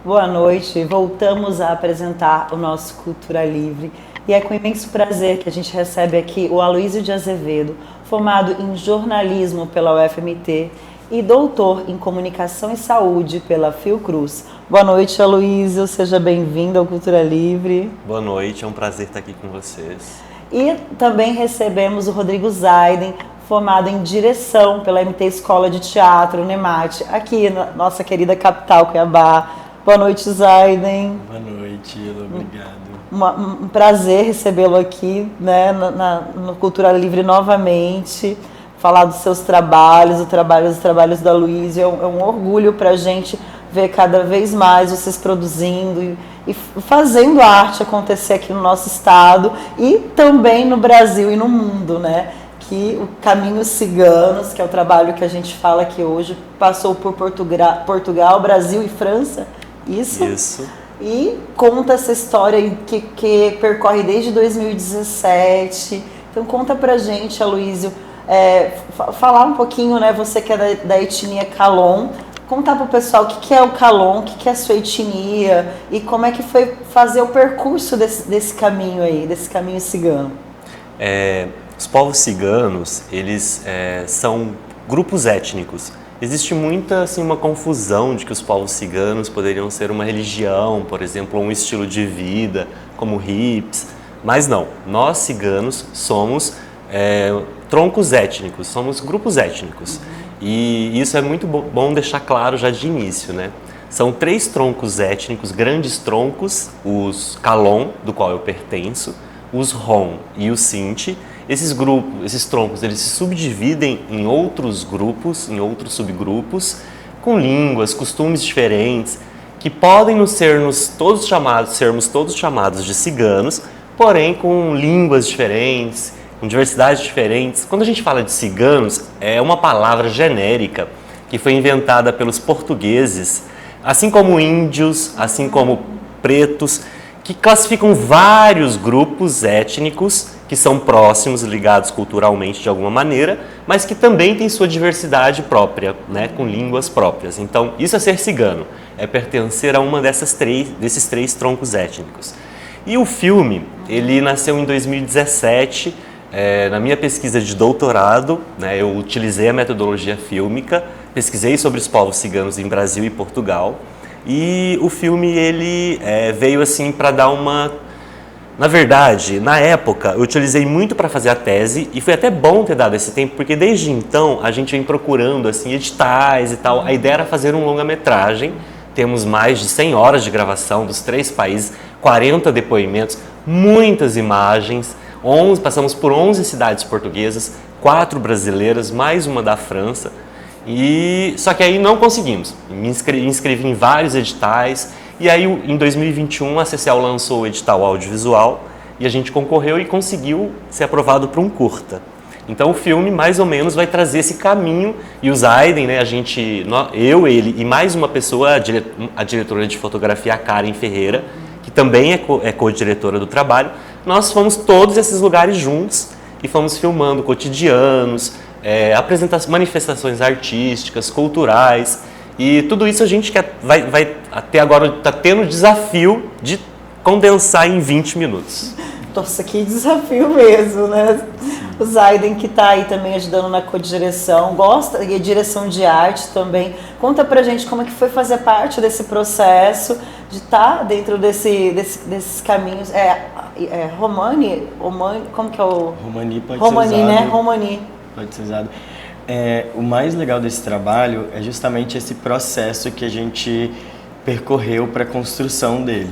Boa noite. Voltamos a apresentar o nosso Cultura Livre e é com imenso prazer que a gente recebe aqui o Aloísio de Azevedo, formado em jornalismo pela UFMT e doutor em comunicação e saúde pela Fiocruz. Boa noite, Aloísio. Seja bem-vindo ao Cultura Livre. Boa noite, é um prazer estar aqui com vocês. E também recebemos o Rodrigo Zaiden, formado em direção pela MT Escola de Teatro, NEMAT, aqui na nossa querida capital, Cuiabá. Boa noite, Zaiden. Boa noite, Ela, obrigado. Um prazer recebê-lo aqui, né, no Cultura Livre novamente, falar dos seus trabalhos, os trabalhos da Aloísio. É um orgulho para a gente ver cada vez mais vocês produzindo e fazendo a arte acontecer aqui no nosso estado e também no Brasil e no mundo, né? Que o Caminhos Ciganos, que é o trabalho que a gente fala aqui hoje, passou por Portugal, Brasil e França, isso? E conta essa história que percorre desde 2017. Então conta pra gente, Aloísio, falar um pouquinho, né? Você que é da etnia Calon, contar pro pessoal o que é o Calon, o que é a sua etnia e como é que foi fazer o percurso desse caminho aí, desse caminho cigano. Os povos ciganos, eles são grupos étnicos. Existe muita uma confusão de que os povos ciganos poderiam ser uma religião, por exemplo, ou um estilo de vida, como hippies, mas não. Nós ciganos somos troncos étnicos, somos grupos étnicos. E isso é muito bom deixar claro já de início, né? São 3 troncos étnicos, grandes troncos, os Calon, do qual eu pertenço, os Rom e os Sinti. Esses grupos, esses troncos, eles se subdividem em outros grupos, em outros subgrupos, com línguas, costumes diferentes, que podem sermos todos chamados de ciganos, porém com línguas diferentes, com diversidades diferentes. Quando a gente fala de ciganos, é uma palavra genérica que foi inventada pelos portugueses, assim como índios, assim como pretos, que classificam vários grupos étnicos que são próximos, ligados culturalmente de alguma maneira, mas que também têm sua diversidade própria, né, com línguas próprias. Então, isso é ser cigano, é pertencer a uma desses 3 troncos étnicos. E o filme, ele nasceu em 2017, na minha pesquisa de doutorado, né, eu utilizei a metodologia fílmica, pesquisei sobre os povos ciganos em Brasil e Portugal, e o filme ele veio assim para dar uma... Na verdade, na época, eu utilizei muito para fazer a tese e foi até bom ter dado esse tempo, porque desde então a gente vem procurando assim, editais e tal. A ideia era fazer um longa-metragem, temos mais de 100 horas de gravação dos 3 países, 40 depoimentos, muitas imagens, passamos por 11 cidades portuguesas, 4 brasileiras, mais uma da França. Só que aí não conseguimos. Me inscrevi em vários editais e aí em 2021 a CCL lançou o edital audiovisual e a gente concorreu e conseguiu ser aprovado para um curta. Então o filme mais ou menos vai trazer esse caminho e o Zaiden, né, eu, ele e mais uma pessoa, a diretora de fotografia, a Karen Ferreira, que também é co-diretora do trabalho, nós fomos todos esses lugares juntos e fomos filmando cotidianos, manifestações artísticas, culturais, e tudo isso a gente vai até agora está tendo o desafio de condensar em 20 minutos. Nossa, que desafio mesmo, né? O Zaiden, que está aí também ajudando na codireção, gosta de direção de arte também. Conta pra gente como é que foi fazer parte desse processo, de estar dentro desses caminhos. Romani, como que é o... Romani pode Romani, ser usado. Né? Romani. Pode ser usado. O mais legal desse trabalho é justamente esse processo que a gente percorreu para a construção dele.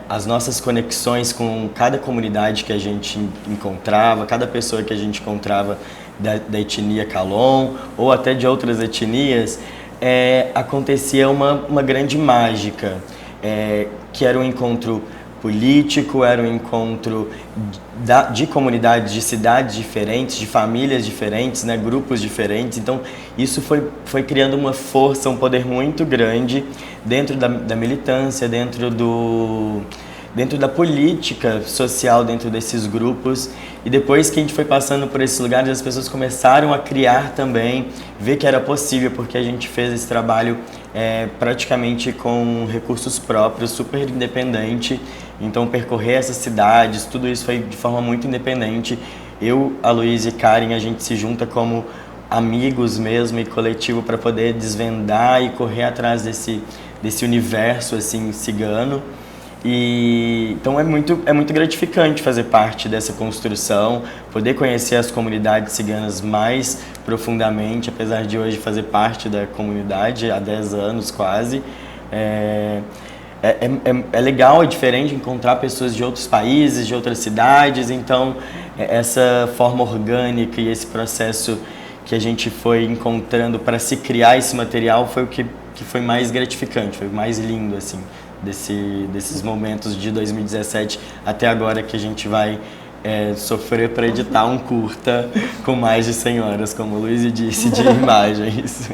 As nossas conexões com cada comunidade que a gente encontrava, cada pessoa que a gente encontrava da etnia Calon ou até de outras etnias, acontecia uma grande mágica, que era um encontro político, era um encontro de comunidades, de cidades diferentes, de famílias diferentes, né, grupos diferentes. Então, isso foi criando uma força, um poder muito grande dentro da militância, dentro dentro da política social dentro desses grupos. E depois que a gente foi passando por esses lugares, as pessoas começaram a criar também, ver que era possível, porque a gente fez esse trabalho praticamente com recursos próprios, super independente. Então percorrer essas cidades, tudo isso foi de forma muito independente. Eu, a Luísa e Karen, a gente se junta como amigos mesmo e coletivo para poder desvendar e correr atrás desse universo assim cigano. E então é muito gratificante fazer parte dessa construção, poder conhecer as comunidades ciganas mais profundamente, apesar de hoje fazer parte da comunidade há 10 anos quase. É legal, é diferente encontrar pessoas de outros países, de outras cidades, então essa forma orgânica e esse processo que a gente foi encontrando para se criar esse material foi o que foi mais gratificante, foi o mais lindo, assim, desses momentos de 2017 até agora que a gente vai sofrer para editar um curta com mais de 100 horas, como o Luiz disse, de imagens.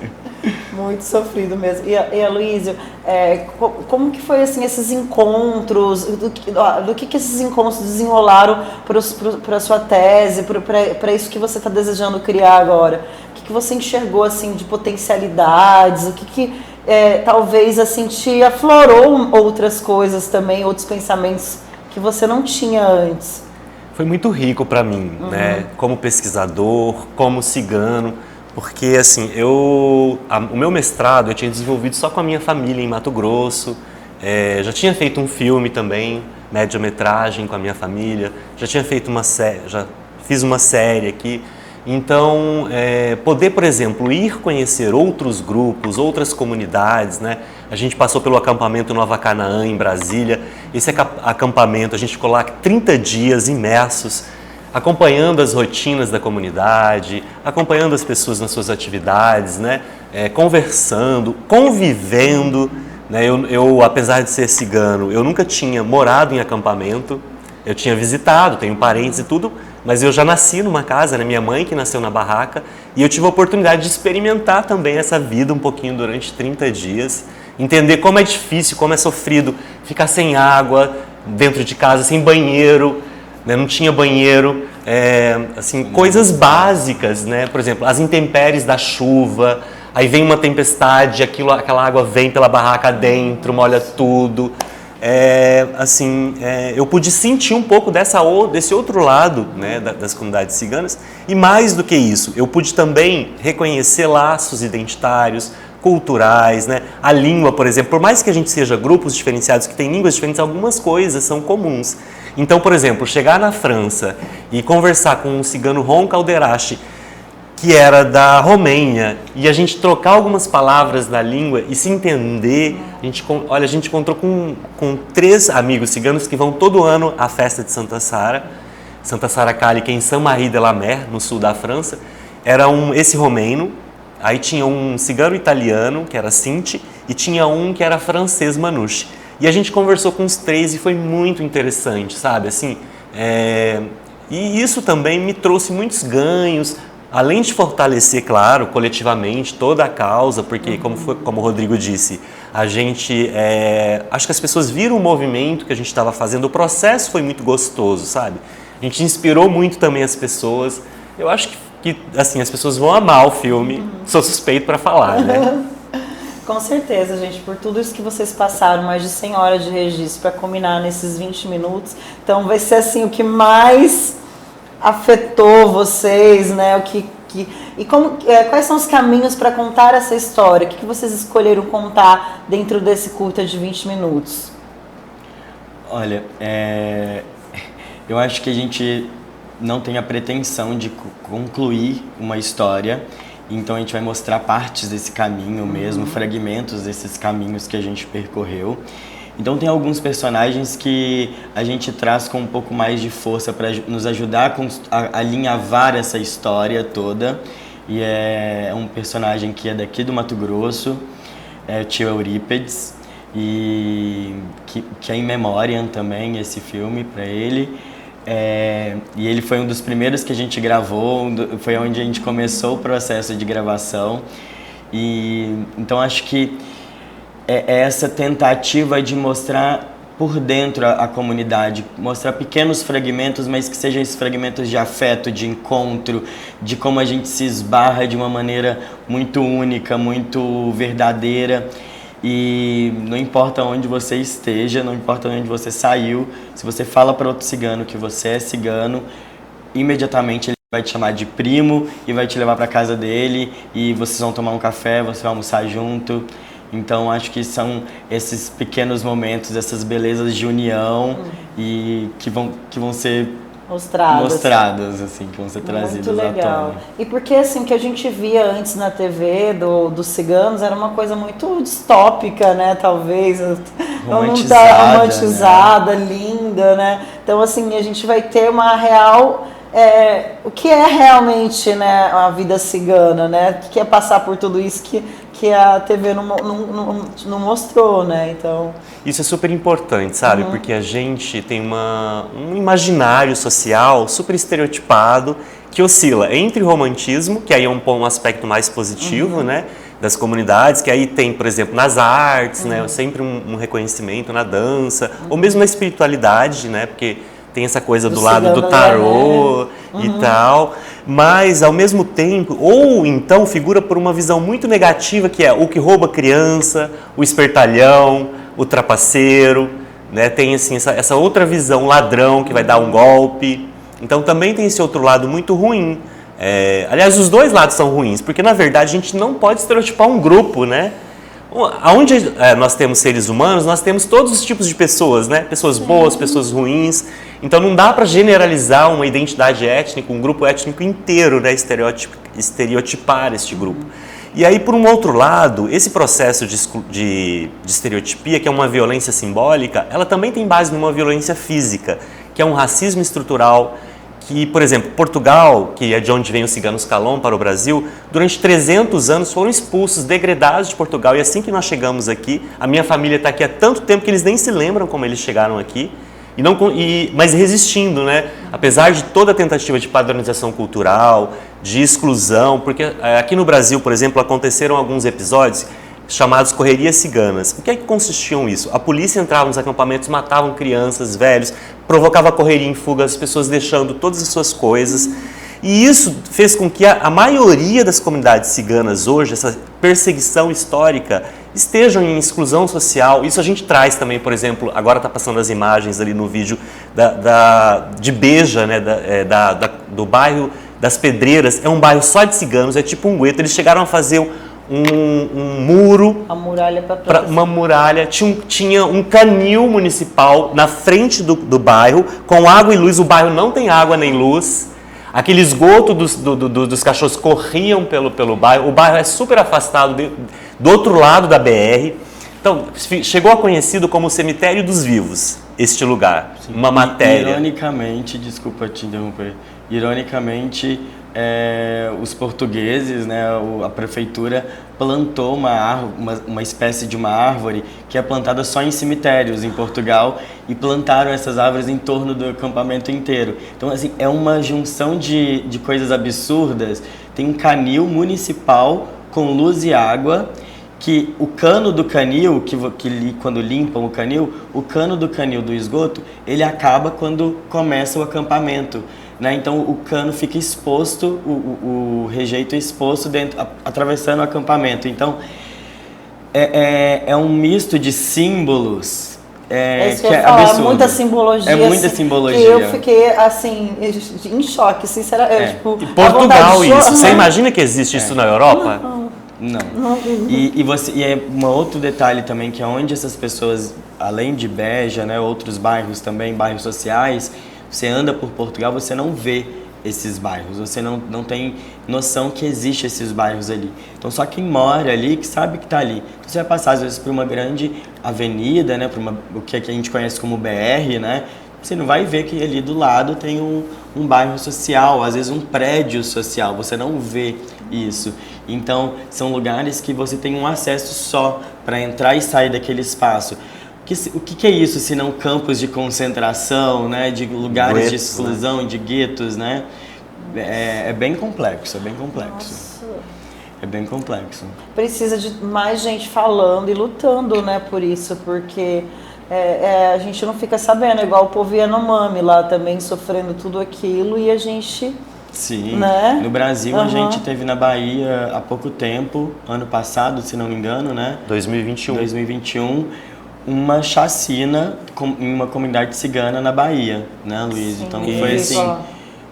Muito sofrido mesmo. E Aloysio, como que foi assim esses encontros, do que esses encontros desenrolaram para a sua tese, para isso que você está desejando criar agora? O que você enxergou assim de potencialidades? O que talvez assim te aflorou outras coisas também, outros pensamentos que você não tinha antes? Foi muito rico para mim, né? Como pesquisador, como cigano, porque assim, o meu mestrado eu tinha desenvolvido só com a minha família em Mato Grosso, já tinha feito um filme também, média-metragem com a minha família, já tinha feito já fiz uma série aqui. Então, poder, por exemplo, ir conhecer outros grupos, outras comunidades, né? A gente passou pelo acampamento Nova Canaã, em Brasília. Esse acampamento, a gente ficou lá 30 dias imersos, acompanhando as rotinas da comunidade, acompanhando as pessoas nas suas atividades, né? Conversando, convivendo. Né? Eu, apesar de ser cigano, eu nunca tinha morado em acampamento. Eu tinha visitado, tenho parentes e tudo, mas eu já nasci numa casa, né? Minha mãe que nasceu na barraca, e eu tive a oportunidade de experimentar também essa vida um pouquinho durante 30 dias, entender como é difícil, como é sofrido ficar sem água dentro de casa, sem banheiro, né? Não tinha banheiro, assim, coisas básicas, né? Por exemplo, as intempéries da chuva, aí vem uma tempestade, aquela água vem pela barraca dentro, molha tudo. Eu pude sentir um pouco desse outro lado, né, das comunidades ciganas, e mais do que isso, eu pude também reconhecer laços identitários, culturais, né? A língua, por exemplo, por mais que a gente seja grupos diferenciados, que têm línguas diferentes, algumas coisas são comuns. Então, por exemplo, chegar na França e conversar com um cigano Ron Calderache, que era da Romênia, e a gente trocar algumas palavras da língua e se entender. A gente encontrou com 3 amigos ciganos que vão todo ano à festa de Santa Sara Cali, que é em Saint-Marie-de-la-Mer, no sul da França. Era esse romeno, aí tinha um cigano italiano, que era Cinti, e tinha um que era francês, Manouche. E a gente conversou com os 3 e foi muito interessante, sabe? Assim, e isso também me trouxe muitos ganhos, além de fortalecer, claro, coletivamente toda a causa, porque, como o Rodrigo disse, a gente, acho que as pessoas viram o movimento que a gente estava fazendo, o processo foi muito gostoso, sabe? A gente inspirou muito também as pessoas. Eu acho que assim, as pessoas vão amar o filme, sou suspeito para falar, né? Com certeza, gente, por tudo isso que vocês passaram, mais de 100 horas de registro para combinar nesses 20 minutos, então vai ser assim, o que mais afetou vocês, né? Quais são os caminhos para contar essa história? O que vocês escolheram contar dentro desse curta de 20 minutos? Olha, eu acho que a gente não tem a pretensão de concluir uma história, então a gente vai mostrar partes desse caminho mesmo, fragmentos desses caminhos que a gente percorreu. Então tem alguns personagens que a gente traz com um pouco mais de força para nos ajudar a alinhavar essa história toda. E é um personagem que é daqui do Mato Grosso, o tio Eurípedes, e que é em memória também esse filme para ele. E ele foi um dos primeiros que a gente gravou, foi onde a gente começou o processo de gravação. E então acho que é essa tentativa de mostrar por dentro a comunidade, mostrar pequenos fragmentos, mas que sejam esses fragmentos de afeto, de encontro, de como a gente se esbarra de uma maneira muito única, muito verdadeira. E não importa onde você esteja, não importa onde você saiu, se você fala para outro cigano que você é cigano, imediatamente ele vai te chamar de primo e vai te levar para casa dele e vocês vão tomar um café, você vai almoçar junto. Então acho que são esses pequenos momentos, essas belezas de união e que vão ser mostradas assim, que vão ser trazidas à tona. Muito legal. E porque assim, o que a gente via antes na TV dos ciganos era uma coisa muito distópica, né, talvez, romantizada, né? Linda, né? Então assim, a gente vai ter uma real o que é realmente, né, a vida cigana, né? O que é passar por tudo isso que a TV não mostrou, né? Então isso é super importante, sabe? Porque a gente tem um imaginário social super estereotipado que oscila entre romantismo, que aí é um aspecto mais positivo, né? Das comunidades, que aí tem, por exemplo, nas artes, né? Sempre um reconhecimento na dança, ou mesmo na espiritualidade, né? Porque tem essa coisa do lado do tarô e tal, mas ao mesmo tempo, ou então figura por uma visão muito negativa, que é o que rouba criança, o espertalhão, o trapaceiro, né? Tem assim, essa outra visão, ladrão que vai dar um golpe. Então também tem esse outro lado muito ruim. Aliás, os dois lados são ruins, porque na verdade a gente não pode estereotipar um grupo, né? Onde nós temos seres humanos, nós temos todos os tipos de pessoas, né? Pessoas boas, pessoas ruins. Então não dá para generalizar uma identidade étnica, um grupo étnico inteiro, né? Estereotipar este grupo. E aí, por um outro lado, esse processo de estereotipia, que é uma violência simbólica, ela também tem base numa violência física, que é um racismo estrutural, que, por exemplo, Portugal, que é de onde vem os ciganos Calón para o Brasil, durante 300 anos foram expulsos, degredados de Portugal. E assim que nós chegamos aqui, a minha família está aqui há tanto tempo que eles nem se lembram como eles chegaram aqui, mas resistindo, né? Apesar de toda a tentativa de padronização cultural, de exclusão, porque aqui no Brasil, por exemplo, aconteceram alguns episódios chamados correrias ciganas. O que é que consistiam isso? A polícia entrava nos acampamentos, matavam crianças, velhos, provocava correria em fuga, as pessoas deixando todas as suas coisas. E isso fez com que a maioria das comunidades ciganas hoje, essa perseguição histórica, estejam em exclusão social. Isso a gente traz também, por exemplo, agora está passando as imagens ali no vídeo de Beja, né, do bairro das Pedreiras. É um bairro só de ciganos, é tipo um gueto. Eles chegaram a fazer um muro, uma muralha, tinha um canil municipal na frente do bairro, com água e luz. O bairro não tem água nem luz, aquele esgoto dos cachorros corriam pelo bairro. O bairro é super afastado do outro lado da BR. Então, chegou a conhecido como o cemitério dos vivos, este lugar. Sim. Uma matéria. Ironicamente, desculpa te interromper, os portugueses, né, a prefeitura plantou uma espécie de uma árvore que é plantada só em cemitérios em Portugal, e plantaram essas árvores em torno do acampamento inteiro. Então, assim, é uma junção de coisas absurdas. Tem um canil municipal com luz e água, que o cano do canil, quando limpam o cano do canil do esgoto, ele acaba quando começa o acampamento. Né? Então o cano fica exposto, o rejeito é exposto atravessando o acampamento. Então é um misto de símbolos que é absurdo. É muita simbologia. É muita simbologia. Que eu fiquei assim em choque, sinceramente. Tipo, e Portugal isso. Você imagina que existe isso na Europa? Não. E é um outro detalhe também, que é onde essas pessoas, além de Beja, né, outros bairros também, bairros sociais, você anda por Portugal, você não vê esses bairros, você não tem noção que existe esses bairros ali. Então só quem mora ali que sabe que está ali. Então, você vai passar às vezes por uma grande avenida, né, o que a gente conhece como BR, né? Você não vai ver que ali do lado tem um bairro social, às vezes um prédio social, você não vê isso. Então são lugares que você tem um acesso só para entrar e sair daquele espaço. O que é isso se não campos de concentração, né, de lugares guetos, de exclusão, né? De guetos, né? É bem complexo, Nossa. É bem complexo. Precisa de mais gente falando e lutando, né, por isso, porque a gente não fica sabendo, igual o povo Yanomami lá também sofrendo tudo aquilo e a gente... Sim, né? No Brasil a gente teve na Bahia há pouco tempo, ano passado, se não me engano, né? 2021, uma chacina em uma comunidade cigana na Bahia, né, Luiz? Sim, então foi assim,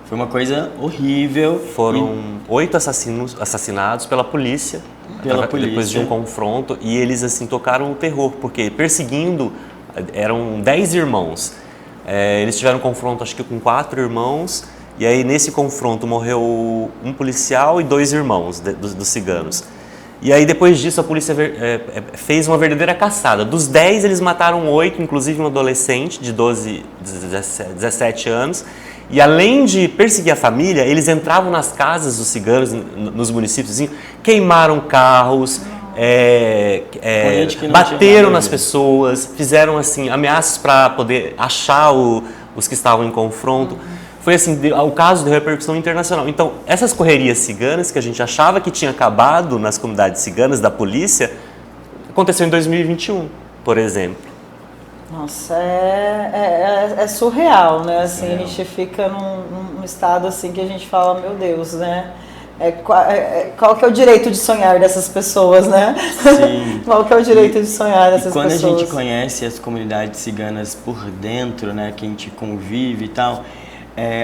foi uma coisa horrível. Foram 8 assassinados pela polícia. Depois de um confronto, e eles assim tocaram o terror, porque perseguindo, eram 10 irmãos. Eles tiveram um confronto acho que com 4 irmãos, e aí nesse confronto morreu um policial e 2 irmãos dos ciganos. E aí depois disso a polícia fez uma verdadeira caçada. Dos 10 eles mataram 8, inclusive um adolescente de 17 anos. E além de perseguir a família, eles entravam nas casas dos ciganos, nos municípios, assim, queimaram carros, bateram nas pessoas, fizeram assim ameaças para poder achar os que estavam em confronto. Foi assim, o caso deu repercussão internacional. Então, essas correrias ciganas que a gente achava que tinha acabado nas comunidades ciganas da polícia, aconteceu em 2021, por exemplo. Nossa, é surreal, né? Assim, a gente fica num estado assim que a gente fala, meu Deus, né? Qual que é o direito de sonhar dessas pessoas, né? Sim. Qual que é o direito de sonhar dessas pessoas? Quando a gente conhece as comunidades ciganas por dentro, né? Que a gente convive e tal,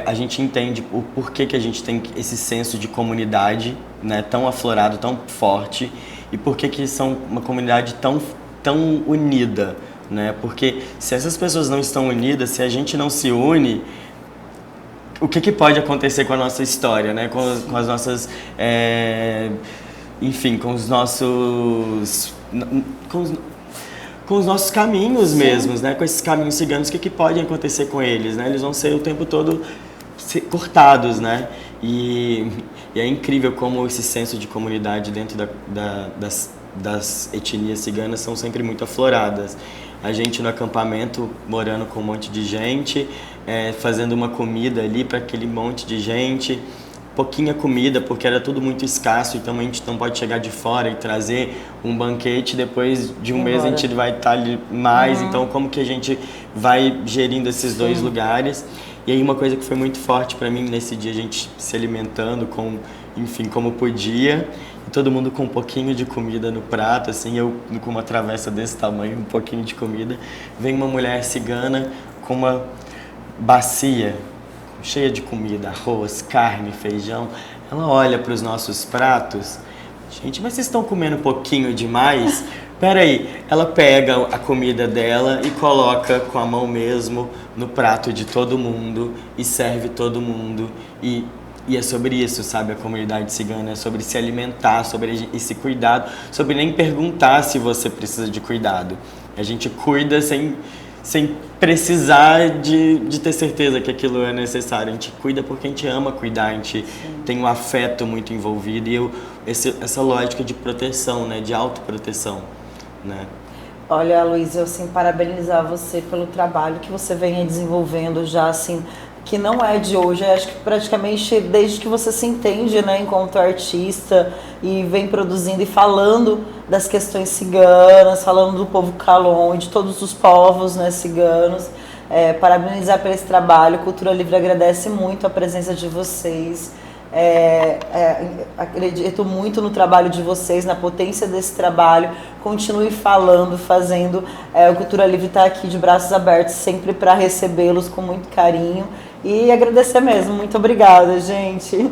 a gente entende o porquê que a gente tem esse senso de comunidade, né? Tão aflorado, tão forte, e por que são uma comunidade tão unida. Né? Porque se essas pessoas não estão unidas, se a gente não se une, o que pode acontecer com a nossa história, né? Com as nossas, enfim, com os nossos caminhos mesmos, né? Com esses caminhos ciganos, o que pode acontecer com eles, né? Eles vão ser o tempo todo cortados, né? E é incrível como esse senso de comunidade dentro das etnias ciganas são sempre muito afloradas. A gente no acampamento, morando com um monte de gente, fazendo uma comida ali para aquele monte de gente, pouquinha comida, porque era tudo muito escasso, então a gente não pode chegar de fora e trazer um banquete, depois de um mês a gente vai estar ali mais, então como que a gente vai gerindo esses dois lugares? E aí uma coisa que foi muito forte para mim nesse dia, a gente se alimentando enfim, como podia, e todo mundo com um pouquinho de comida no prato, assim, eu com uma travessa desse tamanho, um pouquinho de comida, vem uma mulher cigana com uma bacia cheia de comida, arroz, carne, feijão. Ela olha para os nossos pratos, gente, mas vocês estão comendo um pouquinho demais? Peraí, ela pega a comida dela e coloca com a mão mesmo no prato de todo mundo e serve todo mundo. E é sobre isso, sabe? A comunidade cigana é sobre se alimentar, sobre esse cuidado, sobre nem perguntar se você precisa de cuidado. A gente cuida sem precisar de ter certeza que aquilo é necessário. A gente cuida porque a gente ama cuidar, a gente tem um afeto muito envolvido e essa lógica de proteção, né? De autoproteção, né? Olha, Luiz, eu assim, parabenizar você pelo trabalho que você vem desenvolvendo já, assim, que não é de hoje, acho que praticamente desde que você se entende, né, enquanto artista e vem produzindo e falando das questões ciganas, falando do povo Calon, de todos os povos, né, ciganos. Parabenizar por esse trabalho. Cultura Livre agradece muito a presença de vocês. Acredito muito no trabalho de vocês, na potência desse trabalho. Continue falando, fazendo. O Cultura Livre está aqui de braços abertos sempre para recebê-los com muito carinho e agradecer mesmo. Muito obrigada, gente.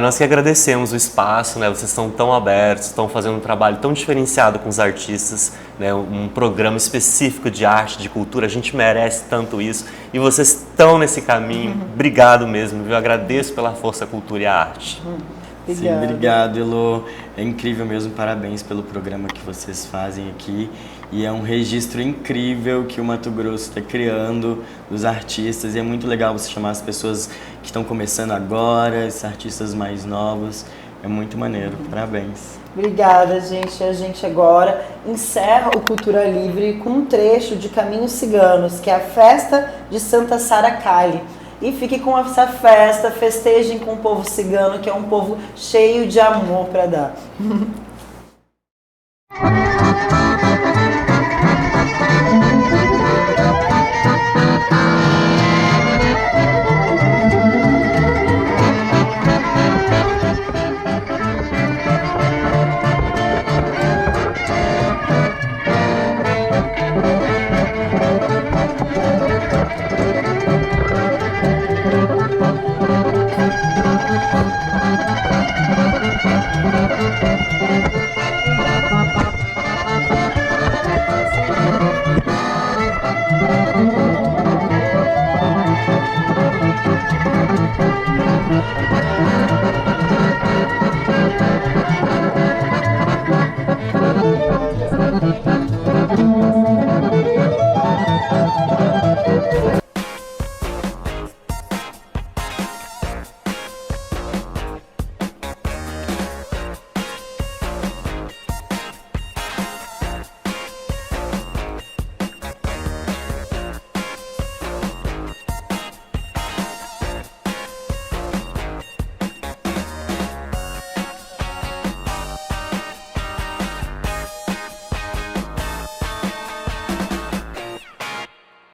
Nós que agradecemos o espaço, né? Vocês estão tão abertos, estão fazendo um trabalho tão diferenciado com os artistas, né? Um programa específico de arte, de cultura, a gente merece tanto isso e vocês estão nesse caminho. Obrigado mesmo, viu? Agradeço pela força, cultura e a arte. Sim, obrigado, Elô. É incrível mesmo, parabéns pelo programa que vocês fazem aqui. E é um registro incrível que o Mato Grosso está criando dos artistas. E é muito legal você chamar as pessoas que estão começando agora, esses artistas mais novos. É muito maneiro, parabéns. Obrigada, gente. A gente agora encerra o Cultura Livre com um trecho de Caminhos Ciganos, que é a festa de Santa Sara Cali. E fique com essa festa, festejem com o povo cigano, que é um povo cheio de amor para dar. Obrigada.